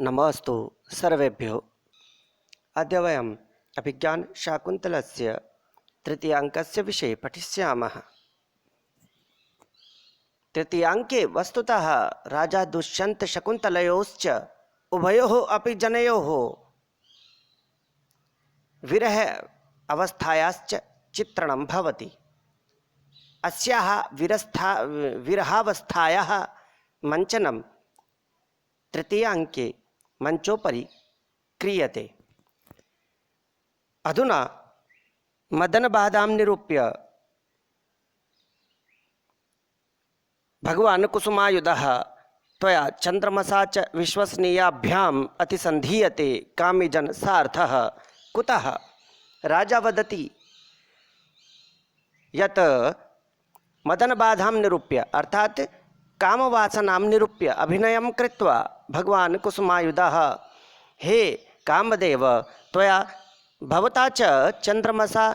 नमोऽस्तु सर्वेभ्यो। अद्य वयम् अभिज्ञानशाकुन्तलस्य तृतीयाङ्कस्य विषये पठिष्यामः। तृतीयाङ्के वस्तुतः राजा दुष्यन्तशकुन्तलयोश्च उभयोः अपि जनयोः विरह अवस्थायाश्च चित्रणं भवति। अस्याः विरहावस्थायाः मञ्चनं तृतीयाङ्के मंचोपरि क्रियते। अधुना मदनबाधां निरूप्य भगवान् कुसुमायुधः त्वया चन्द्रमसा च विश्वसनीयाभ्याम् अतिसन्धीयते कामीजन सार्थः कुतः। राजा वदति यत् मदनबाधां निरूप्य अर्थात कामवासनां निरूप्य अभिनयं कृत्वा भगवान् कुसुमायुधः हे कामदेव त्वया भवता च चन्द्रमसा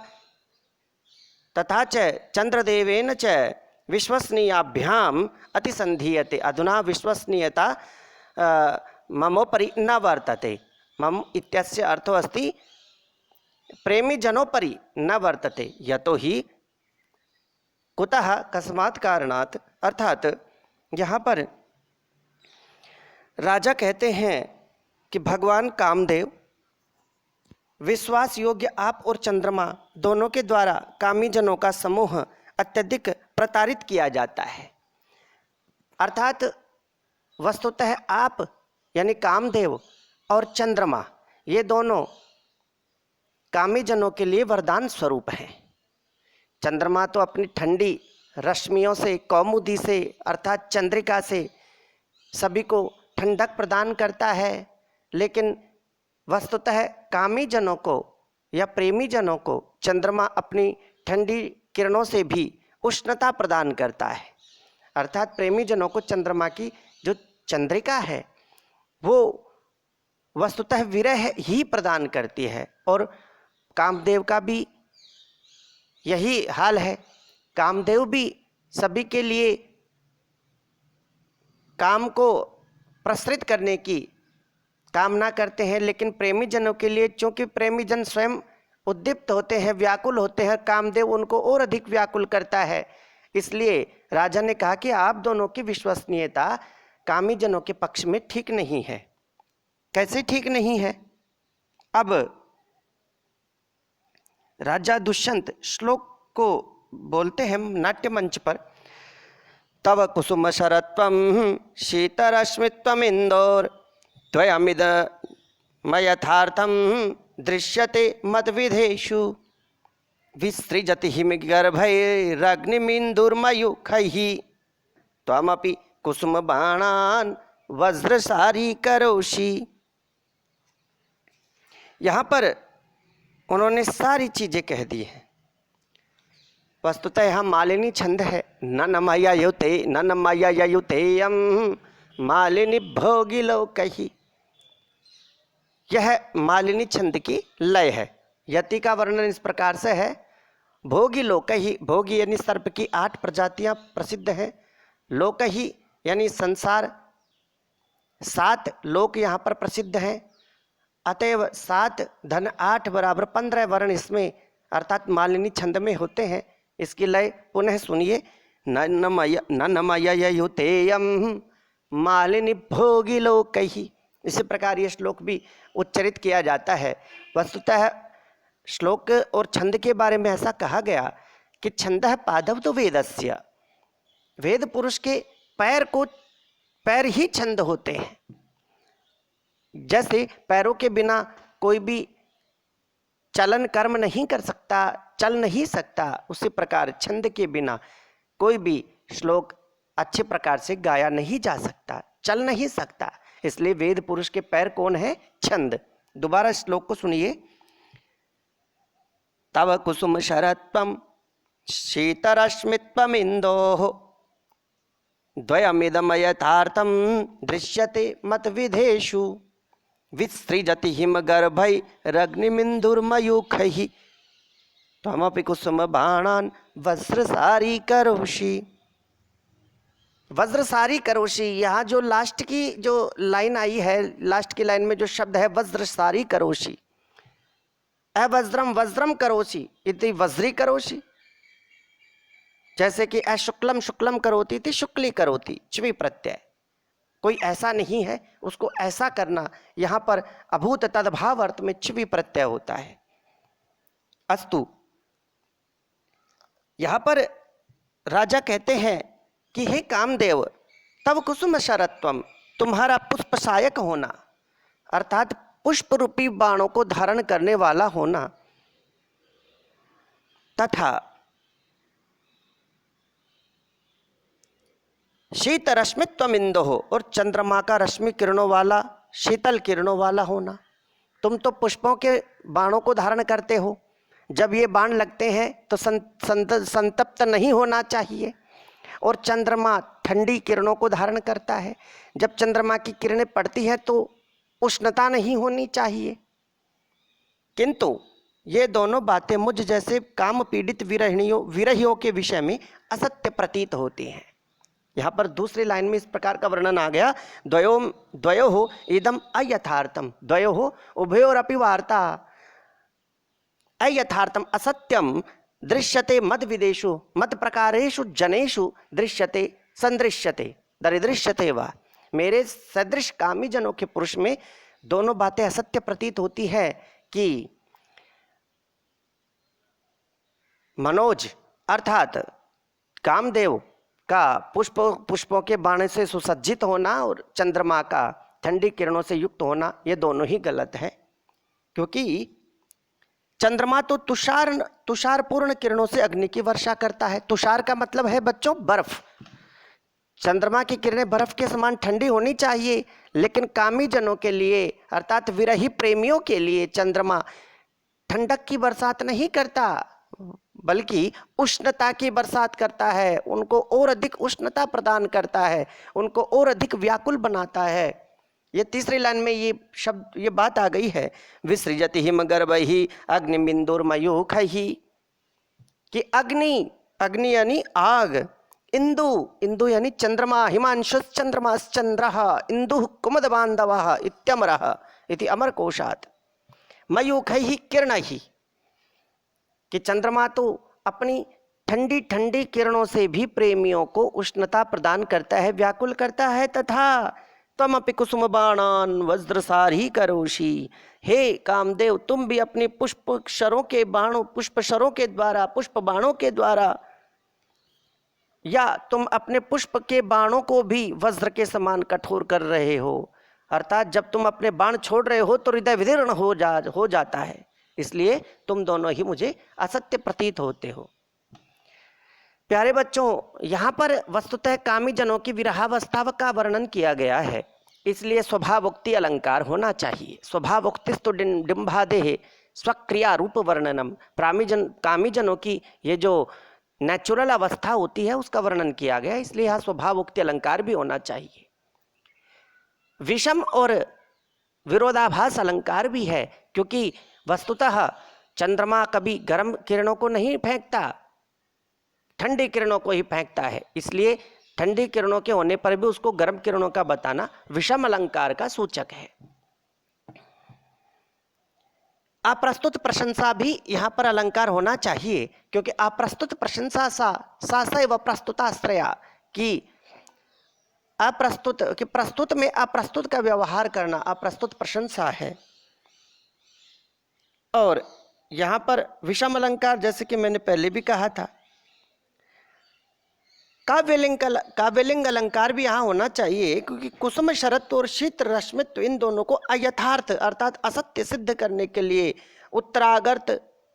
तथा च चन्द्रदेवेन च विश्वसनीयाभ्याम् अतिसन्धीयते। अधुना विश्वसनीयता ममोपरि न वर्तते। मम इत्यस्य अर्थो अस्ति प्रेमीजनोपरि न वर्तते। यतोहि कुतः कस्मात् कारणात् अर्थात यहाँ पर राजा कहते हैं कि भगवान कामदेव विश्वास योग्य आप और चंद्रमा दोनों के द्वारा कामीजनों का समूह अत्यधिक प्रताड़ित किया जाता है। अर्थात वस्तुतः आप यानी कामदेव और चंद्रमा ये दोनों कामीजनों के लिए वरदान स्वरूप हैं। चंद्रमा तो अपनी ठंडी रश्मियों से कौमुदी से अर्थात चंद्रिका से सभी को ठंडक प्रदान करता है, लेकिन वस्तुतः कामी जनों को या प्रेमी जनों को चंद्रमा अपनी ठंडी किरणों से भी उष्णता प्रदान करता है। अर्थात प्रेमी जनों को चंद्रमा की जो चंद्रिका है वो वस्तुतः विरह ही प्रदान करती है। और कामदेव का भी यही हाल है। कामदेव भी सभी के लिए काम को प्रसरित करने की कामना करते हैं, लेकिन प्रेमी जनों के लिए चूंकि प्रेमी जन स्वयं उद्दीप्त होते हैं, व्याकुल होते हैं, कामदेव उनको और अधिक व्याकुल करता है। इसलिए राजा ने कहा कि आप दोनों की विश्वसनीयता कामी जनों के पक्ष में ठीक नहीं है। कैसे ठीक नहीं है? अब राजा दुष्यंत श्लोक को बोलते हैं नाट्य मंच पर। तव कुसुम शरत्वं शीतरश्मित्वम् इंदोर द्वयमिद मयथार्थं दृश्यते मद्विधेषु विसृजति हिमगर्भैरग्निमिन्दुर्मयूखैः त्वमपि कुसुम बाणान् वज्रसारी करोषि। यहाँ पर उन्होंने सारी चीजें कह दी हैं। वस्तुतः यहाँ मालिनी छंद है। न मया युते न मया युतेयम मालिनी भोगिलोकहि। यह मालिनी छंद की लय है। यति का वर्णन इस प्रकार से है। भोगी लोकहि, भोगी यानी सर्प की 8 प्रजातियां प्रसिद्ध हैं। लोकहि यानी संसार, 7 लोक यहाँ पर प्रसिद्ध हैं। अतएव 7 धन 8 बराबर 15 वर्ण इसमें अर्थात मालिनी छंद में होते हैं। इसकी लय पुनः सुनिए। न मया युतेयम मालिनी भोगी लोकहि। इसी प्रकार ये श्लोक भी उच्चरित किया जाता है। वस्तुतः श्लोक और छंद के बारे में ऐसा कहा गया कि छंदः पादव तो वेदस्य। वेद पुरुष के पैर ही छंद होते हैं। जैसे पैरों के बिना कोई भी चलन कर्म नहीं कर सकता, चल नहीं सकता, उसी प्रकार छंद के बिना कोई भी श्लोक अच्छे प्रकार से गाया नहीं जा सकता, चल नहीं सकता। इसलिए वेद पुरुष के पैर कौन है? छंद। दोबारा श्लोक को सुनिए। तव कुसुम शरत्वं शीतरश्मित्वम् इंदोः द्वयमिदमयथार्थं दृश्यते मद्विधेषु विसृजति हिमगर्भैरग्निमिन्दुर्मयूखैः त्वमपि कुसुम बाणान् वज्रसारी करोषि। वज्रसारी करोषि, यहाँ जो लास्ट की जो लाइन आई है, लास्ट की लाइन में जो शब्द है वज्रसारी करोषि, अवज्रम वज्रम करोषि इति वज्री करोषि, जैसे कि अशुक्लम शुक्लम करोति थी शुक्ली करोति, च्वी प्रत्यय, कोई ऐसा नहीं है उसको ऐसा करना। यहाँ पर अभूत तद्भाव अर्थ में च्वी प्रत्यय होता है। अस्तु, यहाँ पर राजा कहते हैं कि हे कामदेव, तब कुसुम शरत्वम, तुम्हारा पुष्प सहायक होना, अर्थात पुष्प रूपी बाणों को धारण करने वाला होना, तथा शीत रश्मित्वम इंदो हो, और चंद्रमा का रश्मि किरणों वाला, शीतल किरणों वाला होना। तुम तो पुष्पों के बाणों को धारण करते हो, जब ये बाण लगते हैं तो संतप्त नहीं होना चाहिए, और चंद्रमा ठंडी किरणों को धारण करता है, जब चंद्रमा की किरणें पड़ती हैं तो उष्णता नहीं होनी चाहिए। किंतु ये दोनों बातें मुझ जैसे काम पीड़ित विरहियों के विषय में असत्य प्रतीत होती हैं। यहाँ पर दूसरी लाइन में इस प्रकार का वर्णन आ गया, द्वयोः इदम अयथार्थम, द्वयोः उभयोरपि वार्ता अयथार्थम असत्यम दृश्यते मद विदेशु मद प्रकारेषु जनेषु दृश्यते संदृश्यते दरिदृश्यते वा। मेरे सदृश कामी जनों के पुरुष में दोनों बातें असत्य प्रतीत होती है कि मनोज अर्थात कामदेव का पुष्पों के बाण से सुसज्जित होना और चंद्रमा का ठंडी किरणों से युक्त होना, ये दोनों ही गलत है। क्योंकि चंद्रमा तो तुषार पूर्ण किरणों से अग्नि की वर्षा करता है। तुषार का मतलब है बच्चों बर्फ। चंद्रमा की किरणें बर्फ के समान ठंडी होनी चाहिए, लेकिन कामी जनों के लिए अर्थात विरही प्रेमियों के लिए चंद्रमा ठंडक की बरसात नहीं करता, बल्कि उष्णता की बरसात करता है। उनको और अधिक उष्णता प्रदान करता है, उनको और अधिक व्याकुल बनाता है। ये तीसरी लाइन में ये शब्द, ये बात आ गई है, विसृजति हिमगर्भहि अग्निमिन्दुर्मयूखहि, कि अग्नि यानी आग, इंदु यानी चंद्रमा, हिमांशुश्च चंद्रमाश्चंद्रः, इंदुः कुमुद बांधवः इत्यमरः इति अमरकोशात्, मयूखैः किरणैः, कि चंद्रमा तो अपनी ठंडी ठंडी किरणों से भी प्रेमियों को उष्णता प्रदान करता है, व्याकुल करता है। तथा त्वमपि कुसुम बाणान वज्रसारी करोषि, हे कामदेव तुम भी अपने पुष्प शरों के द्वारा, पुष्प बाणों के द्वारा, या तुम अपने पुष्प के बाणों को भी वज्र के समान कठोर कर रहे हो, अर्थात जब तुम अपने बाण छोड़ रहे हो तो हृदय विदीर्ण हो जाता है, इसलिए तुम दोनों ही मुझे असत्य प्रतीत होते हो। प्यारे बच्चों, यहाँ पर वस्तुतः कामी जनों की विरहावस्था का वर्णन किया गया है, इसलिए स्वभावोक्ति अलंकार होना चाहिए। स्वभावोक्तिस्तु डिंबादेः स्वक्रिया रूप वर्णनम, कामी जनों की ये जो नेचुरल अवस्था होती है उसका वर्णन किया गया, इसलिए यहाँ स्वभावोक्ति अलंकार भी होना चाहिए। विषम और विरोधाभास अलंकार भी है, क्योंकि वस्तुतः चंद्रमा कभी गर्म किरणों को नहीं फेंकता, ठंडी किरणों को ही फेंकता है, इसलिए ठंडी किरणों के होने पर भी उसको गर्म किरणों का बताना विषम अलंकार का सूचक है। अप्रस्तुत प्रशंसा भी यहाँ पर अलंकार होना चाहिए, क्योंकि अप्रस्तुत प्रशंसा सा एव प्रस्तुताश्रया, कि प्रस्तुत में अप्रस्तुत का व्यवहार करना अप्रस्तुत प्रशंसा है। और यहाँ पर विषम अलंकार, जैसे कि मैंने पहले भी कहा था, काव्यलिंग अलंकार भी यहाँ होना चाहिए, क्योंकि कुसुम शरत और शीत रश्मित्व इन दोनों को अयथार्थ अर्थात असत्य सिद्ध करने के लिए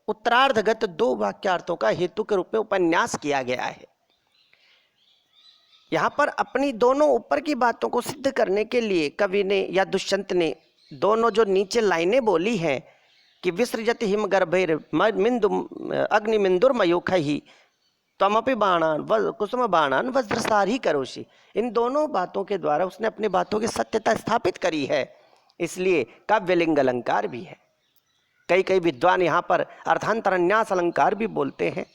उत्तरार्धगत दो वाक्यार्थों का हेतु के रूप में उपन्यास किया गया है। यहाँ पर अपनी दोनों ऊपर की बातों को सिद्ध करने के लिए कवि ने या दुष्यंत ने दोनों जो नीचे लाइनें बोली हैं कि विसृजति हिमगर्भैर अग्निमिन्दुर्मयूखैः त्वमपि बाणान कुसुम बाणान वज्रसारी करोषि, इन दोनों बातों के द्वारा उसने अपनी बातों की सत्यता स्थापित करी है, इसलिए काव्यलिंग अलंकार भी है। कई विद्वान यहाँ पर अर्थांतरन्यास अलंकार भी बोलते हैं।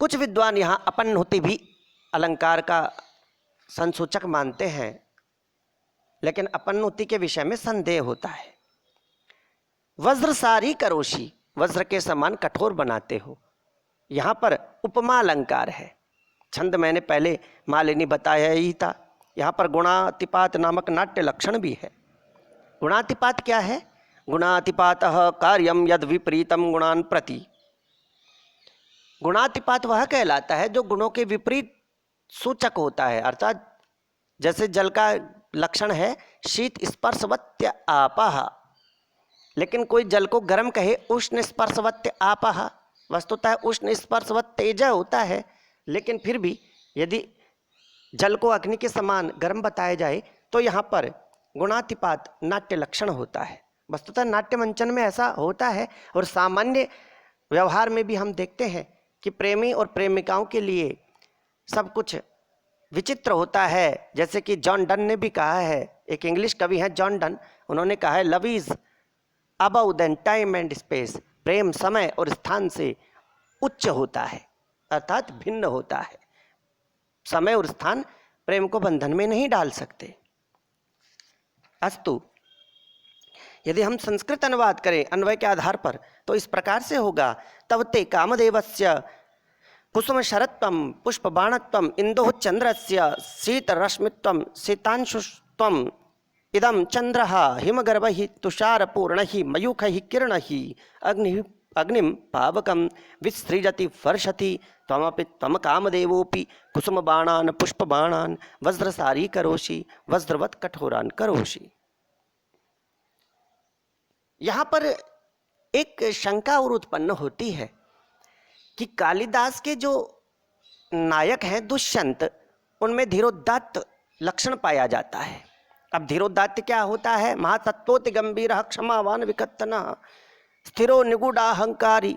कुछ विद्वान यहाँ अपन्नहुति भी अलंकार का संसूचक मानते हैं, लेकिन अपन्नहुति के विषय में संदेह होता है। वज्र सारी करोशी, वज्र के समान कठोर बनाते हो, यहाँ पर उपमा अलंकार है। छंद मैंने पहले मालिनी बताया ही था। यहाँ पर गुणातिपात नामक नाट्य लक्षण भी है। गुणातिपात क्या है? गुणातिपातः कार्यम यद विपरीतम गुणान प्रति। गुणातिपात वह कहलाता है जो गुणों के विपरीत सूचक होता है, अर्थात जैसे जल का लक्षण है शीत स्पर्शवत्य आपः, लेकिन कोई जल को गर्म कहे उष्ण स्पर्शवत्य आपः, वस्तुतः उष्ण स्पर्शवत तेज होता है, लेकिन फिर भी यदि जल को अग्नि के समान गर्म बताया जाए तो यहाँ पर गुणातिपात नाट्य लक्षण होता है। वस्तुतः नाट्य मंचन में ऐसा होता है, और सामान्य व्यवहार में भी हम देखते हैं कि प्रेमी और प्रेमिकाओं के लिए सब कुछ विचित्र होता है। जैसे कि जॉन डन ने भी कहा है, एक इंग्लिश कवि हैं जॉन डन, उन्होंने कहा है love is above then time and space, प्रेम समय और स्थान से उच्च होता है, अर्थात भिन्न होता है। समय और स्थान प्रेम को बंधन में नहीं डाल सकते। अस्तु, यदि हम संस्कृत अनुवाद करें अन्वय के आधार पर तो इस प्रकार से होगा, तव ते कामदेवस्य कुसुम शरत्वम पुष्पबाणत्वम इंदोः चंद्रस्य शीतरश्मित्वम शीतांशुत्वम इदम चंद्रः हिमगर्भः तुषारपूर्णः मयूखः किरणः अग्निम पावकम विसृजति वर्षति त्वमपि त्वम कामदेवोपि कुसुम बाणान पुष्प बाणान वज्रसारी करोषि वज्रवत कठोरान करोषि। यहाँ पर एक शंका और उत्पन्न होती है कि कालिदास के जो नायक हैं दुष्यंत, उनमें धीरोदात्त लक्षण पाया जाता है। अब धीरोदात्त क्या होता है? महासत्वोति गंभीर क्षमावान विकत्तना स्थिरो निगूढ़ाहंकारी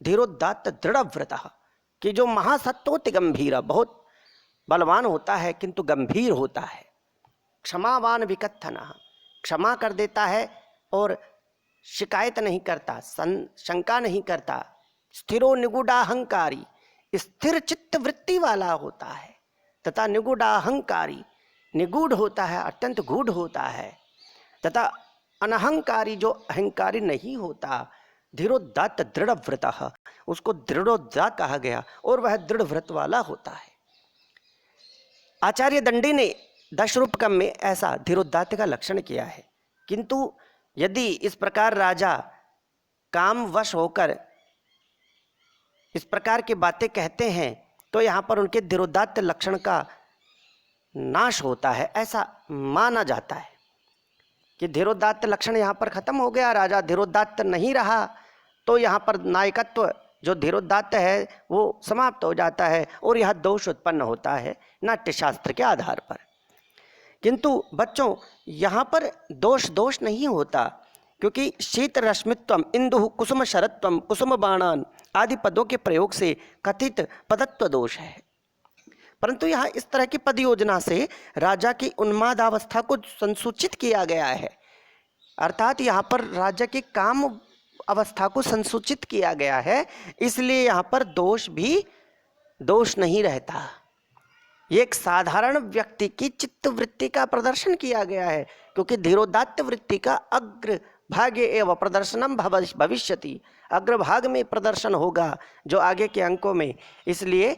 धीरोदात्त दृढ़व्रतः, कि जो महासत्वोति गंभीर, बहुत बलवान होता है किंतु गंभीर होता है। क्षमावान विकत्तना, क्षमा कर देता है और शिकायत नहीं करता, शंका नहीं करता। स्थिरो निगूढ़ाहंकारी, स्थिर चित्त वृत्ति वाला होता है, तथा निगूढ़ाहंकारी, निगूढ़ होता है, अत्यंत गूढ़ होता है, तथा अनहंकारी, जो अहंकारी नहीं होता। धीरोदात्त दृढ़व्रतः, उसको दृढ़ोदात्त कहा गया और वह दृढ़ व्रत वाला होता है। आचार्य दंडी ने दशरूपकम में ऐसा धीरोदात्त का लक्षण किया है। किंतु यदि इस प्रकार राजा कामवश होकर इस प्रकार की बातें कहते हैं तो यहाँ पर उनके धीरोदात्त लक्षण का नाश होता है, ऐसा माना जाता है कि धीरोदात्त लक्षण यहाँ पर खत्म हो गया, राजा धीरोदात्त नहीं रहा, तो यहाँ पर नायकत्व जो धीरोदात्त है वो समाप्त हो जाता है और यह दोष उत्पन्न होता है नाट्यशास्त्र के आधार पर। किंतु बच्चों, यहाँ पर दोष नहीं होता, क्योंकि शीत रश्मित्वम इंदु कुसुम शरत्वम कुसुम बाणान आदि पदों के प्रयोग से कथित पदत्व दोष है। परंतु यहाँ इस तरह की पद योजना से राजा की उन्मादावस्था को संसूचित किया गया है, अर्थात यहाँ पर राजा की काम अवस्था को संसूचित किया गया है, इसलिए यहाँ पर दोष नहीं रहता। ये एक साधारण व्यक्ति की चित्त वृत्ति का प्रदर्शन किया गया है, क्योंकि धीरोदात्त वृत्ति का अग्रभागे एवं प्रदर्शनम भविष्यति, अग्रभाग में प्रदर्शन होगा जो आगे के अंकों में। इसलिए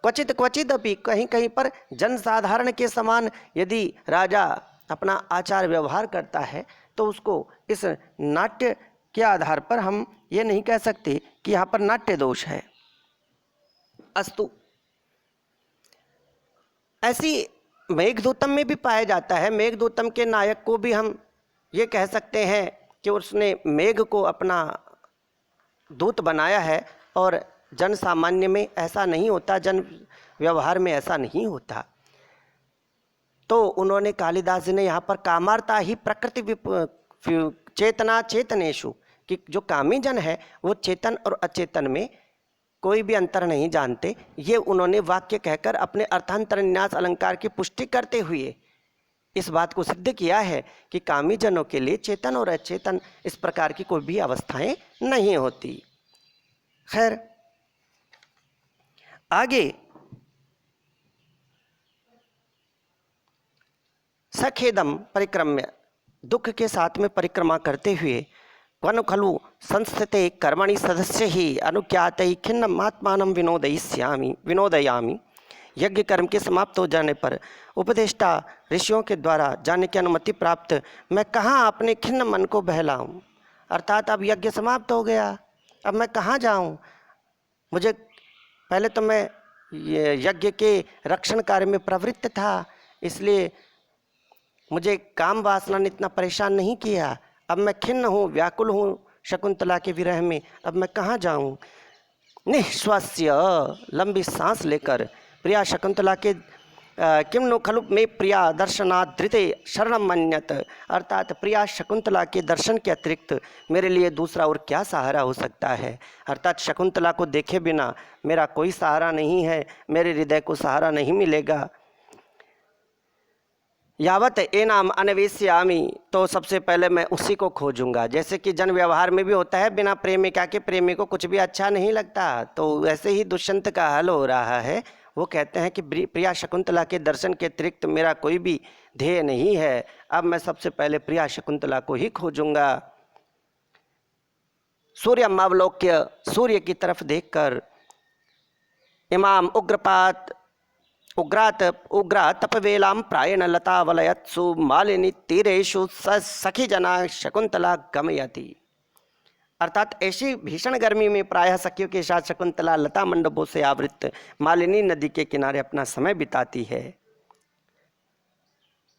क्वचित अपि कहीं कहीं पर जनसाधारण के समान यदि राजा अपना आचार व्यवहार करता है तो उसको इस नाट्य के आधार पर हम ये नहीं कह सकते कि यहाँ पर नाट्य दोष है। अस्तु, ऐसी मेघदूतम में भी पाया जाता है। मेघदूतम के नायक को भी हम ये कह सकते हैं कि उसने मेघ को अपना दूत बनाया है, और जन सामान्य में ऐसा नहीं होता, जन व्यवहार में ऐसा नहीं होता। तो उन्होंने कालिदास ने यहाँ पर कामार्ता ही प्रकृति चेतना चेतनेशु, कि जो कामी जन है वो चेतन और अचेतन में कोई भी अंतर नहीं जानते, ये उन्होंने वाक्य कहकर अपने अर्थांतरन्यास अलंकार की पुष्टि करते हुए इस बात को सिद्ध किया है कि कामी जनों के लिए चेतन और अचेतन इस प्रकार की कोई भी अवस्थाएं नहीं होती। खैर, आगे सखेदम परिक्रम्य, दुख के साथ में परिक्रमा करते हुए, क्वनु खलु संस्थिते कर्मणि सदस्य ही अनुज्ञातै खिन्नम आत्मानं विनोदयामि। यज्ञ कर्म के समाप्त हो जाने पर उपदेष्टा ऋषियों के द्वारा जाने की अनुमति प्राप्त मैं कहाँ अपने खिन्न मन को बहलाऊं। अर्थात अब यज्ञ समाप्त हो गया, अब मैं कहाँ जाऊं। मुझे पहले तो मैं यज्ञ के रक्षण कार्य में प्रवृत्त था, इसलिए मुझे काम वासना ने इतना परेशान नहीं किया। अब मैं खिन्न हूँ, व्याकुल हूँ शकुंतला के विरह में, अब मैं कहाँ जाऊँ। निःश्वास्य, लंबी सांस लेकर प्रिया शकुंतला के किम नो खलु में प्रिया दर्शनाधृते शरणम मन्यत, अर्थात प्रिया शकुंतला के दर्शन के अतिरिक्त मेरे लिए दूसरा और क्या सहारा हो सकता है। अर्थात शकुंतला को देखे बिना मेरा कोई सहारा नहीं है, मेरे हृदय को सहारा नहीं मिलेगा। यावत एनाम अन्वेष्यामि, तो सबसे पहले मैं उसी को खोजूंगा। जैसे कि जन व्यवहार में भी होता है, बिना प्रेमिका के प्रेमी को कुछ भी अच्छा नहीं लगता, तो वैसे ही दुष्यंत का हल हो रहा है। वो कहते हैं कि प्रिया शकुंतला के दर्शन के अतिरिक्त मेरा कोई भी ध्येय नहीं है, अब मैं सबसे पहले प्रिया शकुंतला को ही खोजूंगा। सूर्यमावलोक्य, सूर्य की तरफ देखकर, इमाम उग्रात तपवेलां प्रायेण लतावलयत्सु मालिनी तीरेषु सखी जना शकुंतला गमयति, अर्थात ऐसी भीषण गर्मी में प्रायः सखियों के साथ शकुंतला लता मंडपों से आवृत मालिनी नदी के किनारे अपना समय बिताती है।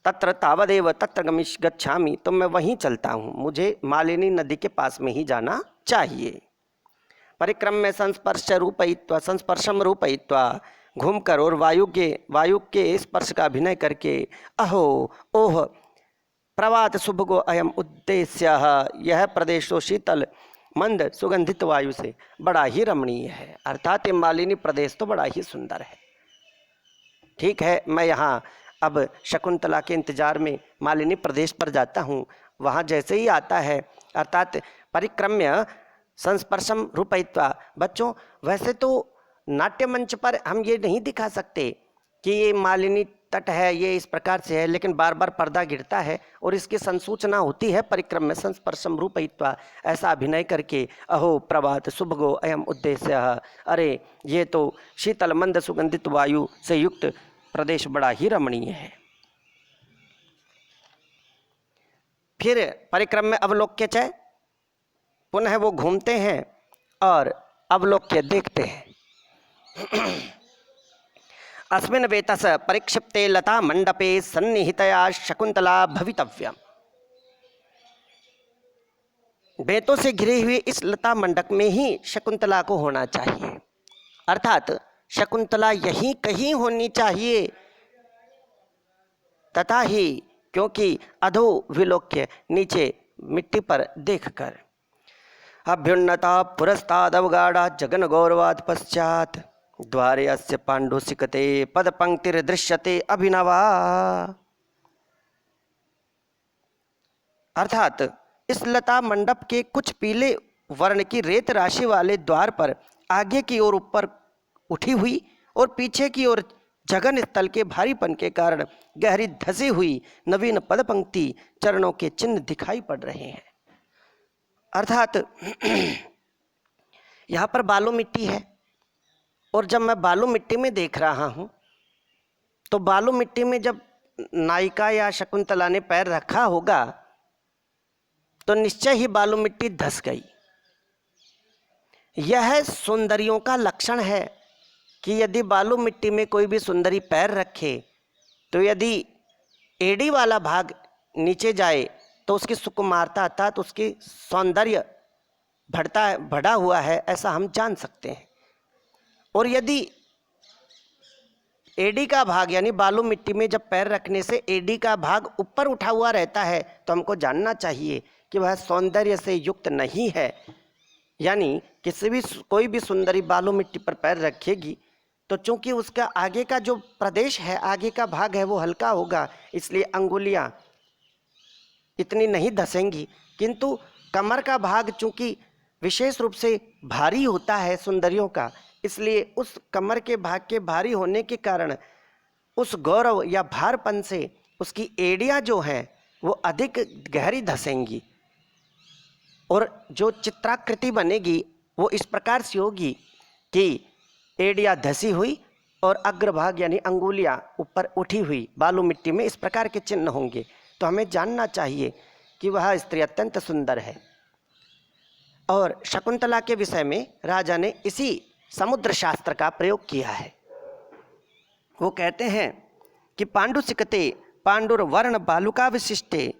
तत्र तावदेव तत्र गच्छामि, तो मैं वहीं चलता हूँ, मुझे मालिनी नदी के पास में ही जाना चाहिए। परिक्रम्य संस्पर्शम रूपयित्वा, घूमकर और वायु के स्पर्श का अभिनय करके, अहो ओह प्रभात शुभगो अयम उद्देश्य, यह प्रदेश तो शीतल मंद सुगंधित वायु से बड़ा ही रमणीय है। अर्थात ये मालिनी प्रदेश तो बड़ा ही सुंदर है। ठीक है, मैं यहाँ अब शकुंतला के इंतजार में मालिनी प्रदेश पर जाता हूँ। वहाँ जैसे ही आता है, अर्थात परिक्रम्य संस्पर्शम रूपयित्वा, बच्चों वैसे तो नाट्य मंच पर हम ये नहीं दिखा सकते कि ये मालिनी तट है, ये इस प्रकार से है, लेकिन बार बार पर्दा गिरता है और इसकी संसूचना होती है परिक्रम्य संस्पर्शम रूपयित्वा, ऐसा अभिनय करके, अहो प्रभात शुभगो अयम उद्देश्य, अरे ये तो शीतल मंद सुगंधित वायु से युक्त प्रदेश बड़ा ही रमणीय है। फिर परिक्रम्य अवलोक्य च, पुनः वो घूमते हैं और अवलोक्य देखते हैं। अस्मिन् वेतस परिक्षिप्ते लता मंडपे सन्निहितया शकुंतला भवितव्यम, बेतों से घिरे हुए इस लता मंडप में ही शकुंतला को होना चाहिए, अर्थात शकुंतला यहीं कहीं होनी चाहिए। तथा ही, क्योंकि अधो विलोक्य, नीचे मिट्टी पर देखकर, अभ्युन्नता पुरस्तादवगाढ़ा जगन गौरवाद पश्चात द्वारे अस्य पांडुसिकते पद पंक्तिर दृश्यते अभिनवा, अर्थात इस लता मंडप के कुछ पीले वर्ण की रेत राशि वाले द्वार पर आगे की ओर ऊपर उठी हुई और पीछे की ओर जगन स्थल के भारीपन के कारण गहरी धसी हुई नवीन पद पंक्ति चरणों के चिन्ह दिखाई पड़ रहे हैं। अर्थात यहाँ पर बालू मिट्टी है, और जब मैं बालू मिट्टी में देख रहा हूँ तो बालू मिट्टी में जब नायिका या शकुंतला ने पैर रखा होगा तो निश्चय ही बालू मिट्टी धस गई। यह सुंदरियों का लक्षण है कि यदि बालू मिट्टी में कोई भी सुंदरी पैर रखे तो यदि एड़ी वाला भाग नीचे जाए तो उसकी सुकुमारता अर्थात उसकी सौंदर्य बढ़ा हुआ है, ऐसा हम जान सकते हैं। और यदि एडी का भाग यानी बालू मिट्टी में जब पैर रखने से एडी का भाग ऊपर उठा हुआ रहता है तो हमको जानना चाहिए कि वह सौंदर्य से युक्त नहीं है। यानी कोई भी सुंदरी बालू मिट्टी पर पैर रखेगी तो चूंकि उसका आगे का जो प्रदेश है, आगे का भाग है, वो हल्का होगा, इसलिए अंगुलियां इतनी नहीं धसेंगी, किंतु कमर का भाग चूंकि विशेष रूप से भारी होता है सुंदरियों का, इसलिए उस कमर के भाग के भारी होने के कारण उस गौरव या भारपन से उसकी एड़ियाँ जो हैं वो अधिक गहरी धसेंगी और जो चित्राकृति बनेगी वो इस प्रकार से होगी कि एड़ियाँ धसी हुई और अग्रभाग यानी अंगुलियाँ ऊपर उठी हुई बालू मिट्टी में, इस प्रकार के चिन्ह होंगे। तो हमें जानना चाहिए कि वह स्त्री अत्यंत सुंदर है। और शकुंतला के विषय में राजा ने इसी समुद्र शास्त्र का प्रयोग किया है। वो कहते हैं कि पांडुसिकते पांडुर्वर्ण बालुका विशिष्टे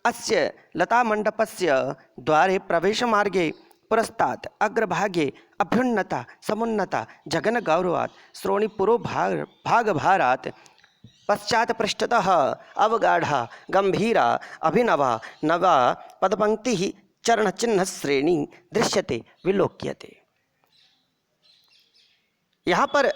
अस्य लता मंडपस्य द्वारे प्रवेश मार्गे पुरस्तात् अग्रभागे अभ्युन्नता समुन्नता जगन गौरवात् श्रोणी पुरो भाग भारात् पश्चात पृष्ठतः अवगाढ़ा गंभीरा अभिनवा नवा पदपंक्ति चरण चिन्ह श्रेणी दृश्यते विलोक्यते। यहाँ पर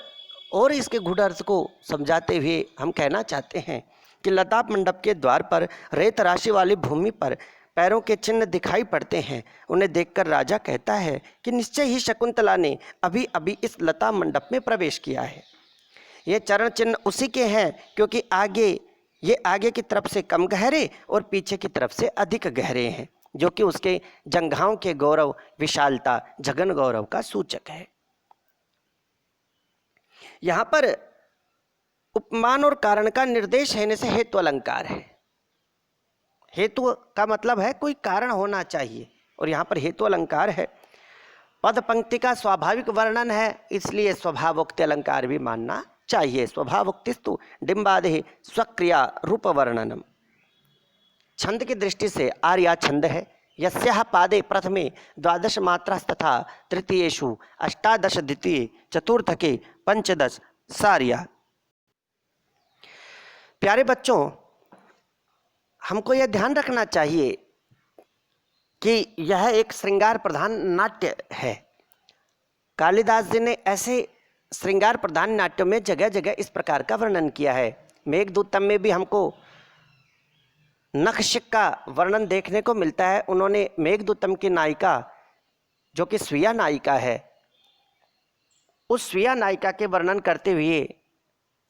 और इसके गूढ़ अर्थ को समझाते हुए हम कहना चाहते हैं कि लता मंडप के द्वार पर रेत राशि वाली भूमि पर पैरों के चिन्ह दिखाई पड़ते हैं। उन्हें देखकर राजा कहता है कि निश्चय ही शकुंतला ने अभी अभी इस लता मंडप में प्रवेश किया है। ये चरण चिन्ह उसी के हैं, क्योंकि आगे की तरफ से कम गहरे और पीछे की तरफ से अधिक गहरे हैं, जो कि उसके जंघाओं के गौरव, विशालता, जगन गौरव का सूचक है। यहाँ पर उपमान और कारण का निर्देश होने से हेतु अलंकार है। हेतु का मतलब है कोई कारण होना चाहिए, और यहाँ पर हेतु अलंकार है। पद पंक्ति का स्वाभाविक वर्णन है, इसलिए स्वभावोक्ति अलंकार भी मानना चाहिए। स्वभावोक्तिस्तु डिम्बादेः स्वक्रिया रूप वर्णनम। छंद की दृष्टि से आर्या छंद है। यस्याः पादे प्रथमे 12 मात्रास्तथा तृतीयेषु 18 द्वितीये चतुर्थके 15 सार्या। प्यारे बच्चों, हमको यह ध्यान रखना चाहिए कि यह एक श्रृंगार प्रधान नाट्य है। कालिदास जी ने ऐसे श्रृंगार प्रधान नाट्यों में जगह जगह इस प्रकार का वर्णन किया है। मेघदूतम में भी हमको नखशिक का वर्णन देखने को मिलता है। उन्होंने मेघदूतम की नायिका, जो कि स्वीया नायिका है, उस स्वीया नायिका के वर्णन करते हुए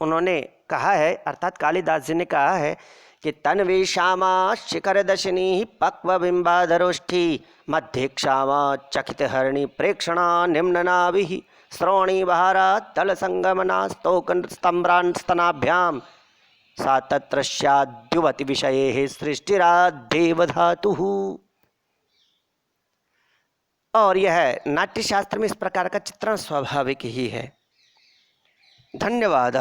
उन्होंने कहा है, अर्थात कालिदास जी ने कहा है कि तन्वी श्यामा शिखर दशनी पक्व बिंबाधरोष्ठी मध्य क्षामा चकित हरणी प्रेक्षणा निम्न नाभि श्रोणी बहारा तल संगमना स्तोक स्तम्रान स्तनाभ्याम सा तत्र स्याद्युवति विषये सृष्टिरादेव धातु। और यह नाट्य शास्त्र में इस प्रकार का चित्रण स्वाभाविक ही है। धन्यवाद।